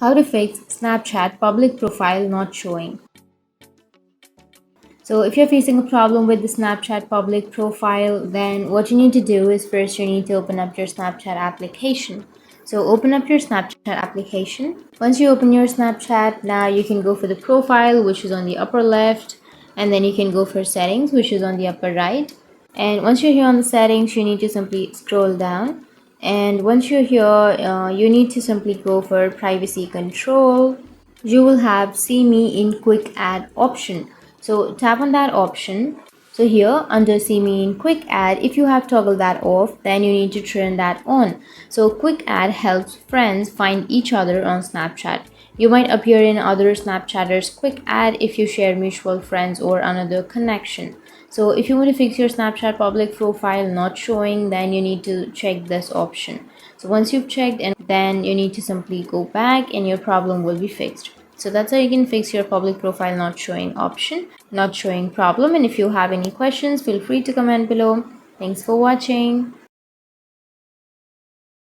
How to fix Snapchat public profile not showing. So if you're facing a problem with the Snapchat public profile, then what you need to do is first you need to open up your Snapchat application. So open up your Snapchat application. Once you open your Snapchat, now you can go for the profile, which is on the upper left, and then you can go for settings, which is on the upper right. And once you're here on the settings, you need to simply scroll down. And once you're here, you need to simply go for privacy control. You will have see me in quick add option. So tap on that option. So here under see me in quick add, if you have toggled that off, then you need to turn that on. So quick add helps friends find each other on Snapchat. You might appear in other Snapchatters quick add if you share mutual friends or another connection. So if you want to fix your Snapchat public profile not showing, then you need to check this option. So once you've checked, and then you need to simply go back and your problem will be fixed. So that's how you can fix your public profile not showing option, not showing problem. And if you have any questions, feel free to comment below. Thanks for watching.